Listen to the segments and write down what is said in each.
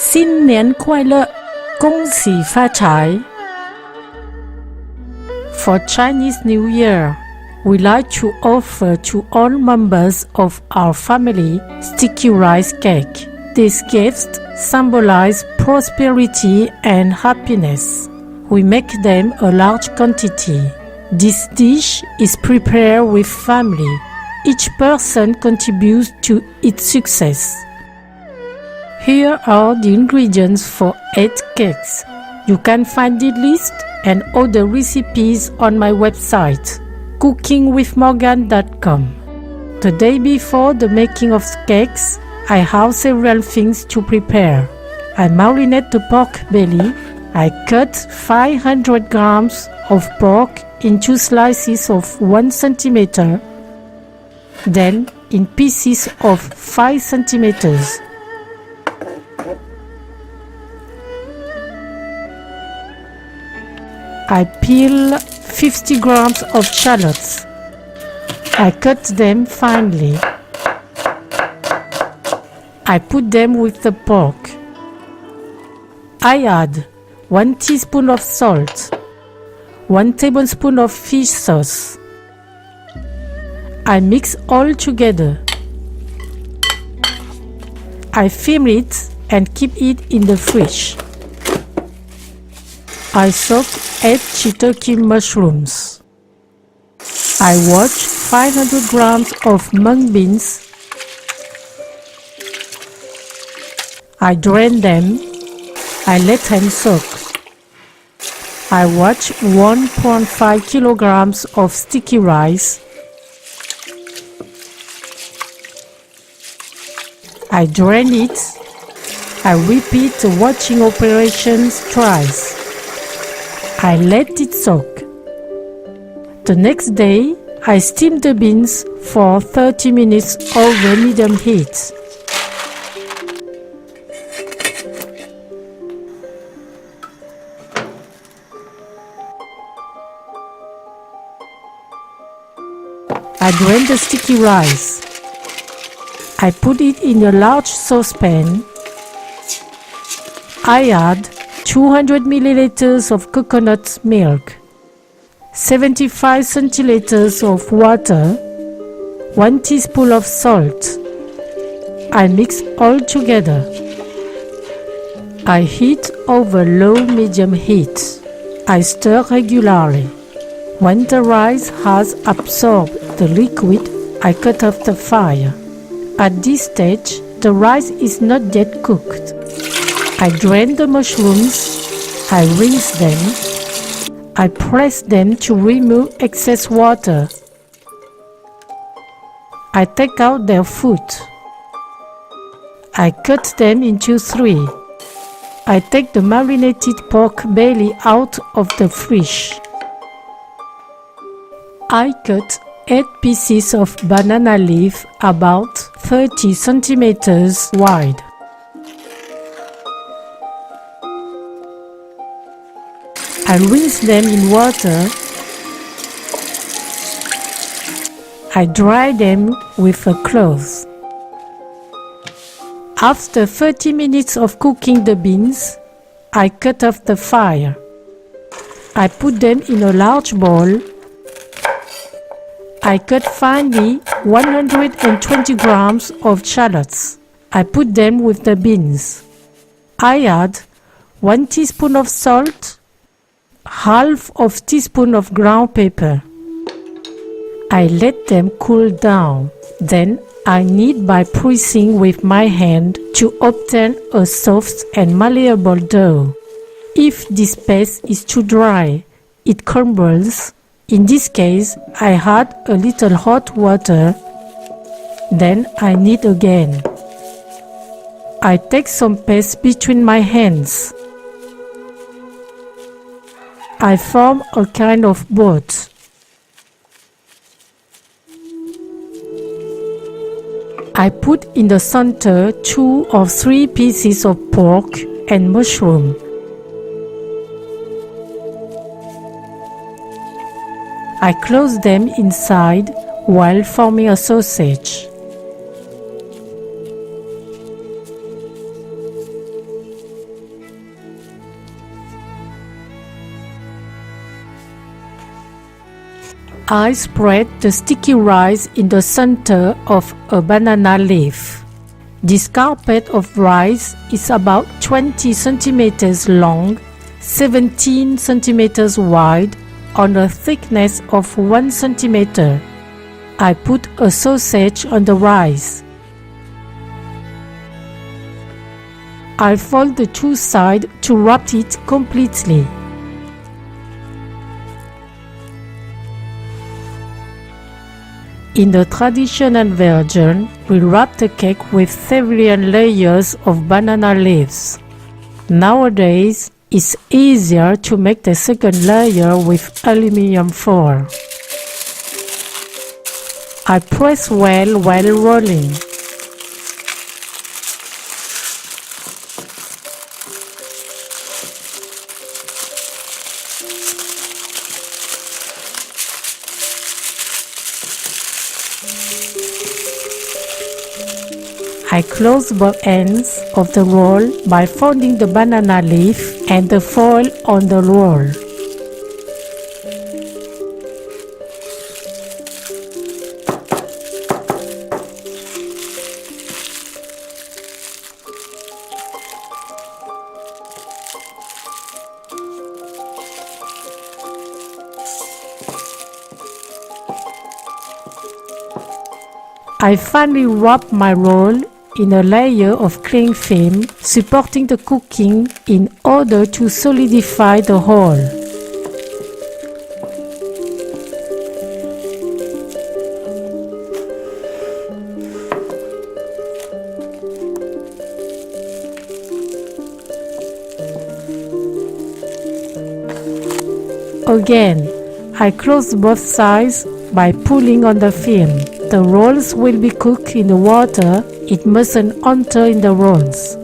新年快乐，恭喜发财。For Chinese New Year, we like to offer to all members of our family sticky rice cake. These gifts symbolize prosperity and happiness. We make them a large quantity. This dish is prepared with family. Each person contributes to its success. Here are the ingredients for 8 cakes. You can find the list and other recipes on my website, cookingwithmorgane.com. The day before the making of cakes, I have several things to prepare. I marinate the pork belly. I cut 500 grams of pork into slices of 1 centimeter, then in pieces of 5 centimeters. I peel 50 grams of shallots. I cut them finely. I put them with the pork. I add 1 teaspoon of salt, 1 tablespoon of fish sauce. I mix all together. I film it and keep it in the fridge. I soak 8 shiitake mushrooms. I wash 500 grams of mung beans. I drain them. I let them soak. I wash 1.5 kilograms of sticky rice. I drain it. I repeat the washing operations twice. I let it soak. The next day, I steam the beans for 30 minutes over medium heat. I drain the sticky rice. I put it in a large saucepan. I add 200 milliliters of coconut milk, 75 centiliters of water, 1 teaspoon of salt. I mix all together. I heat over low-medium heat. I stir regularly. When the rice has absorbed the liquid, I cut off the fire. At this stage, the rice is not yet cooked. I drain the mushrooms. I rinse them. I press them to remove excess water. I take out their foot. I cut them into 3. I take the marinated pork belly out of the fridge. I cut 8 pieces of banana leaf about 30 centimeters wide. I rinse them in water. I dry them with a cloth. After 30 minutes of cooking the beans, I cut off the fire. I put them in a large bowl. I cut finely 120 grams of shallots. I put them with the beans. I add 1 teaspoon of salt, half of teaspoon of ground pepper. I let them cool down. Then I knead by pressing with my hand to obtain a soft and malleable dough. If this paste is too dry, it crumbles. In this case, I add a little hot water. Then I knead again. I take some paste between my hands. I form a kind of boat. I put in the center 2 or 3 pieces of pork and mushroom. I close them inside while forming a sausage. I spread the sticky rice in the center of a banana leaf. This carpet of rice is about 20 centimeters long, 17 centimeters wide, on a thickness of 1 centimeter. I put a sausage on the rice. I fold the two sides to wrap it completely. In the traditional version, we wrap the cake with several layers of banana leaves. Nowadays, it's easier to make the second layer with aluminum foil. I press well while rolling. I close both ends of the roll by folding the banana leaf and the foil on the roll. I finally wrap my roll in a layer of cling film supporting the cooking in order to solidify the whole. Again, I close both sides by pulling on the film. The rolls will be cooked in the water. It mustn't enter in the rolls.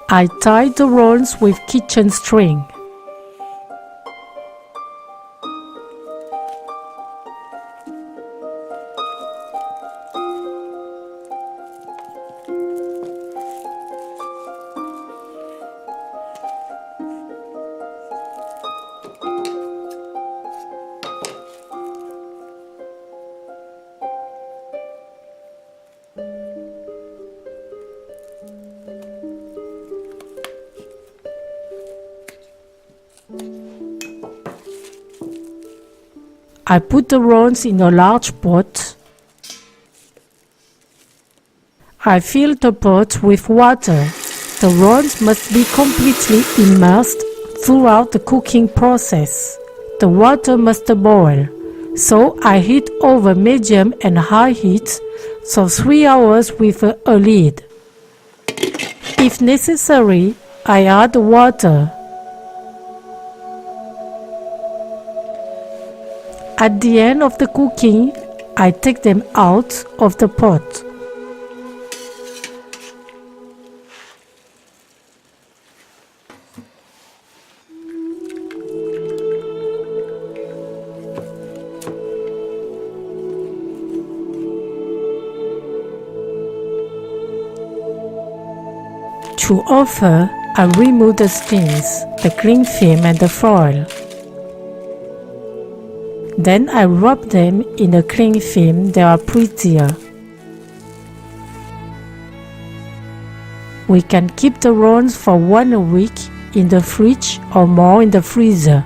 I tie the rolls with kitchen string. I put the rolls in a large pot. I fill the pot with water. The rolls must be completely immersed throughout the cooking process. The water must boil, so I heat over medium and high heat for 3 hours with a lid. If necessary, I add water. At the end of the cooking, I take them out of the pot. To offer, I remove the skins, the cling film and the foil. Then I wrap them in a cling film. They are prettier. We can keep the rolls for 1 week in the fridge or more in the freezer.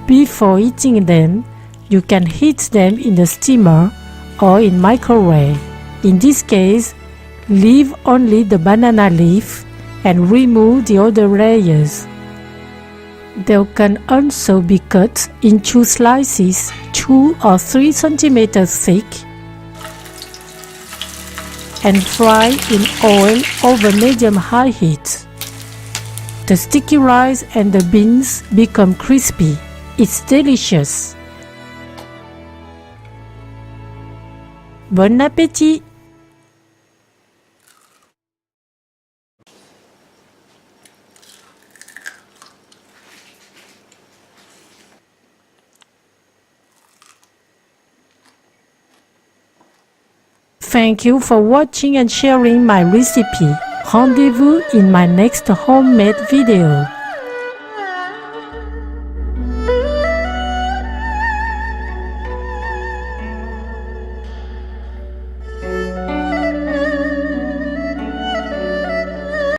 Before eating them, you can heat them in the steamer or in microwave. In this case, leave only the banana leaf and remove the other layers. They can also be cut into slices 2 or 3 centimeters thick and fry in oil over medium-high heat. The sticky rice and the beans become crispy. It's delicious. Bon appétit! Thank you for watching and sharing my recipe. Rendezvous in my next homemade video.